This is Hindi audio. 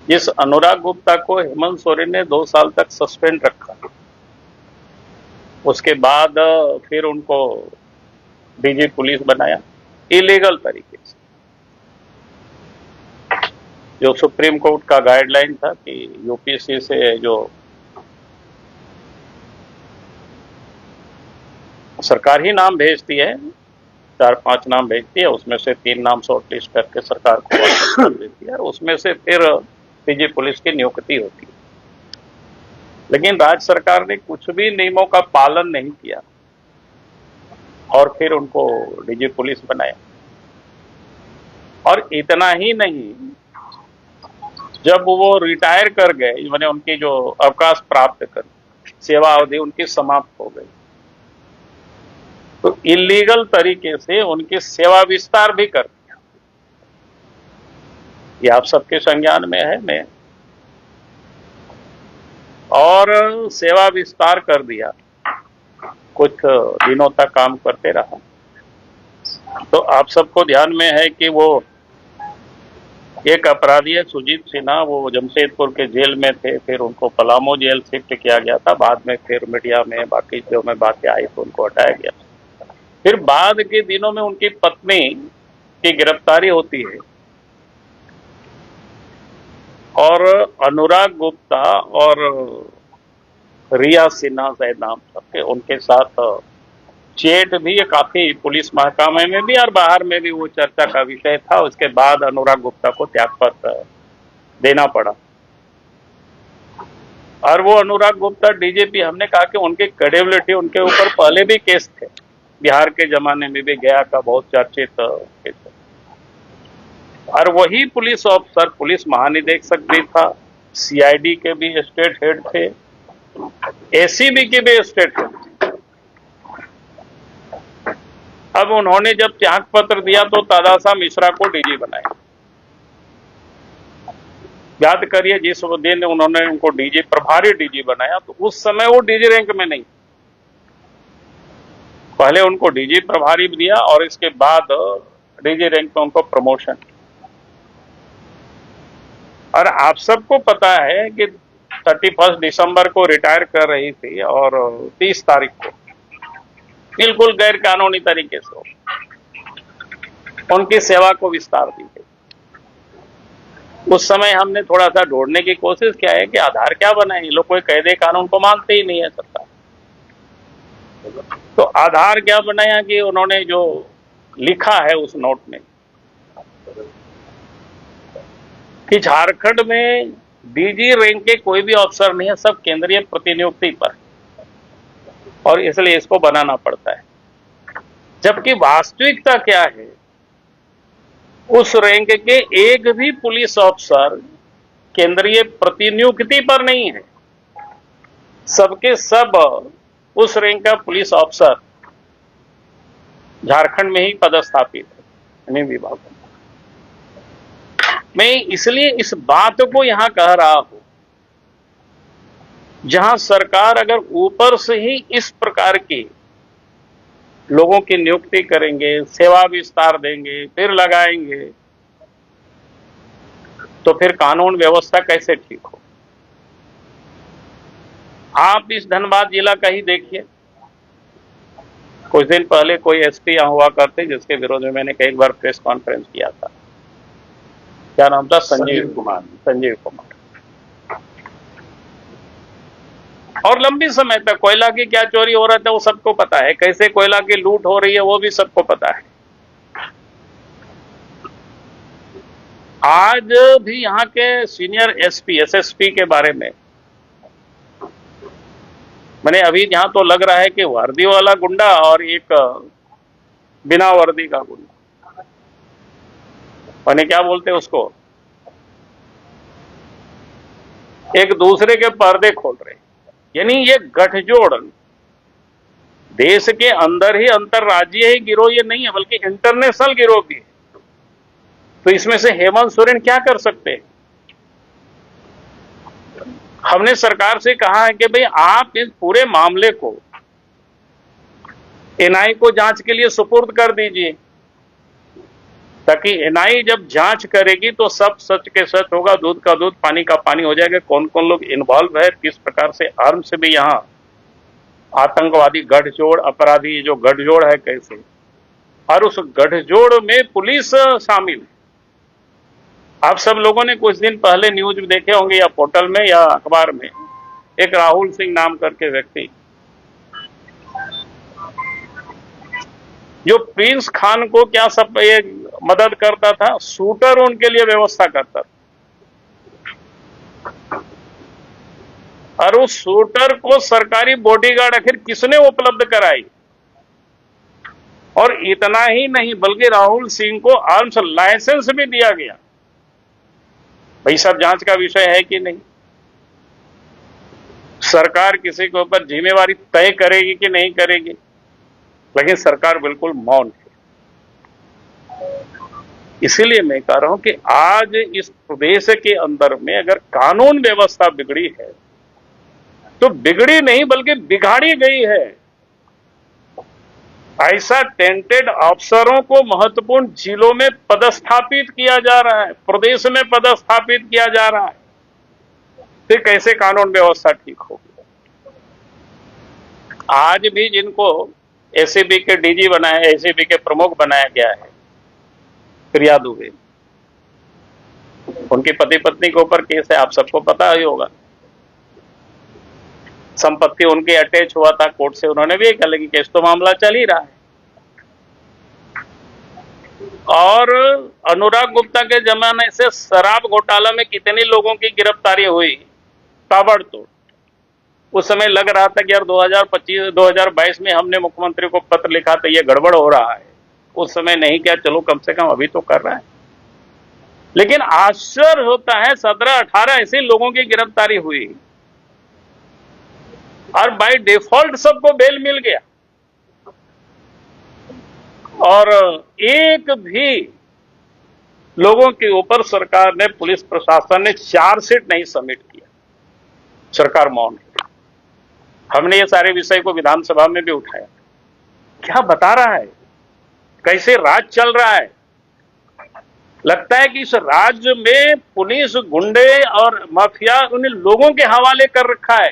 जिस अनुराग गुप्ता को हेमंत सोरेन ने 2 साल तक सस्पेंड रखा, उसके बाद फिर उनको डीजी पुलिस बनाया इलीगल तरीके से। जो सुप्रीम कोर्ट का गाइडलाइन था कि यूपीएससी से जो सरकार ही नाम भेजती है, 4-5 नाम भेजती है, उसमें से 3 नाम शॉर्ट लिस्ट करके सरकार को वापस कर देती है, उसमें से फिर डीजी पुलिस की नियुक्ति होती है। लेकिन राज्य सरकार ने कुछ भी नियमों का पालन नहीं किया और फिर उनको डीजी पुलिस बनाया। और इतना ही नहीं, जब वो रिटायर कर गए, मैंने उनकी जो अवकाश प्राप्त कर, सेवा अवधि उनकी समाप्त हो गई, तो इलीगल तरीके से उनकी सेवा विस्तार भी कर दिया। ये आप सबके संज्ञान में है। मैं और सेवा विस्तार कर दिया, कुछ दिनों तक काम करते रहा। तो आप सबको ध्यान में है कि वो एक अपराधी है सुजीत सिन्हा, वो जमशेदपुर के जेल में थे, फिर उनको पलामू जेल शिफ्ट किया गया था। बाद में फिर मीडिया में बाकी जो में बातें आई तो उनको हटाया गया। फिर बाद के दिनों में उनकी पत्नी की गिरफ्तारी होती है और अनुराग गुप्ता और रिया सिन्हा शायद नाम सबके, उनके साथ चैट भी काफी पुलिस महकमे में भी और बाहर में भी वो चर्चा का विषय था। उसके बाद अनुराग गुप्ता को त्यागपत्र देना पड़ा। और वो अनुराग गुप्ता डीजीपी, हमने कहा कि उनकी क्रेडिबिलिटी, उनके ऊपर पहले भी केस थे, बिहार के जमाने में भी गया का बहुत चर्चित केस। और वही पुलिस ऑफिसर पुलिस महानिदेशक भी था, सीआईडी के भी स्टेट हेड थे, एसीबी के भी स्टेट हेड थे। अब उन्होंने जब त्याग पत्र दिया तो तदासा मिश्रा को डीजी बनाया। याद करिए, जिस दिन उन्होंने उनको डीजी, प्रभारी डीजी बनाया, तो उस समय वो डीजी रैंक में नहीं, पहले उनको डीजी प्रभारी दिया और इसके बाद डीजी रैंक में उनको प्रमोशन। और आप सबको पता है कि 31 दिसंबर को रिटायर कर रही थी और 30 तारीख को बिल्कुल गैर कानूनी तरीके से उनकी सेवा को विस्तार दी गई। उस समय हमने थोड़ा सा ढूंढने की कोशिश किया है कि आधार क्या बनाए, ये लोग कोई कायदे कानून को मानते ही नहीं है सरकार। तो आधार क्या बनाया कि उन्होंने जो लिखा है उस नोट में कि झारखंड में डीजी रैंक के कोई भी अफसर नहीं है, सब केंद्रीय प्रतिनियुक्ति पर, और इसलिए इसको बनाना पड़ता है। जबकि वास्तविकता क्या है, उस रैंक के एक भी पुलिस अफसर केंद्रीय प्रतिनियुक्ति पर नहीं है, सबके सब उस रैंक का पुलिस अफसर झारखंड में ही पदस्थापित है, इन्हीं विभागों में। मैं इसलिए इस बात को यहां कह रहा हूं, जहां सरकार अगर ऊपर से ही इस प्रकार की लोगों की नियुक्ति करेंगे, सेवा विस्तार देंगे, फिर लगाएंगे, तो फिर कानून व्यवस्था कैसे ठीक हो। आप इस धनबाद जिला का ही देखिए, कुछ दिन पहले कोई एसपी यहां हुआ करते जिसके विरोध में मैंने कई बार प्रेस कॉन्फ्रेंस किया था। क्या नाम था? संजीव कुमार। और लंबी समय तक कोयला की क्या चोरी हो रहा था वो सबको पता है, कैसे कोयला की लूट हो रही है वो भी सबको पता है। आज भी यहाँ के सीनियर एसपी एसएसपी के बारे में मैंने अभी यहां तो लग रहा है कि वर्दी वाला गुंडा और एक बिना वर्दी का गुंडा, मैंने क्या बोलते हैं उसको, एक दूसरे के पर्दे खोल रहे। यानी ये गठजोड़ देश के अंदर ही अंतरराज्यीय ही गिरोह ये नहीं है, बल्कि इंटरनेशनल गिरोह भी है। तो इसमें से हेमंत सोरेन क्या कर सकते हैं? हमने सरकार से कहा है कि भाई आप इस पूरे मामले को एनआई को जांच के लिए सुपुर्द कर दीजिए। ताकि एनआई जब जांच करेगी तो सब सच के सच होगा, दूध का दूध पानी का पानी हो जाएगा। कौन कौन लोग इन्वॉल्व है, किस प्रकार से आर्म्स भी यहाँ आतंकवादी गठजोड़, अपराधी जो गठजोड़ है कैसे, और उस गठजोड़ में पुलिस शामिल है। आप सब लोगों ने कुछ दिन पहले न्यूज में देखे होंगे या पोर्टल में या अखबार में, एक राहुल सिंह नाम करके व्यक्ति जो प्रिंस खान को क्या सब ये मदद करता था, शूटर उनके लिए व्यवस्था करता था, और उस शूटर को सरकारी बॉडीगार्ड आखिर किसने उपलब्ध कराई। और इतना ही नहीं बल्कि राहुल सिंह को आर्म्स लाइसेंस भी दिया गया। भाई सब जांच का विषय है कि नहीं, सरकार किसी के ऊपर जिम्मेवारी तय करेगी कि नहीं करेगी, लेकिन सरकार बिल्कुल मौन है। इसीलिए मैं कह रहा हूं कि आज इस प्रदेश के अंदर में अगर कानून व्यवस्था बिगड़ी है तो बिगड़ी नहीं बल्कि बिगाड़ी गई है। ऐसा टेंटेड अफसरों को महत्वपूर्ण जिलों में पदस्थापित किया जा रहा है, प्रदेश में पदस्थापित किया जा रहा है, फिर कैसे कानून व्यवस्था ठीक होगी। आज भी जिनको एसीबी के डीजी बनाया, एसीबी के प्रमुख बनाया गया है, प्रिया दुबे, उनकी पति पत्नी के ऊपर केस है, आप सबको पता ही होगा। संपत्ति उनकी अटैच हुआ था कोर्ट से, उन्होंने भी कहा लेकिन केस तो मामला चल ही रहा है। और अनुराग गुप्ता के जमाने से शराब घोटाला में कितने लोगों की गिरफ्तारी हुई, ताबड़तोड़। उस समय लग रहा था कि यार 2022 में हमने मुख्यमंत्री को पत्र लिखा तो ये गड़बड़ हो रहा है। उस समय नहीं किया, चलो कम से कम अभी तो कर रहा है। लेकिन आश्चर्य होता है 17-18 ऐसे लोगों की गिरफ्तारी हुई और बाय डिफॉल्ट सबको बेल मिल गया, और एक भी लोगों के ऊपर सरकार ने, पुलिस प्रशासन ने चार्जशीट नहीं सबमिट किया। सरकार मौन है। हमने ये सारे विषय को विधानसभा में भी उठाया। क्या बता रहा है, कैसे राज चल रहा है। लगता है कि इस राज्य में पुलिस गुंडे और माफिया उन लोगों के हवाले कर रखा है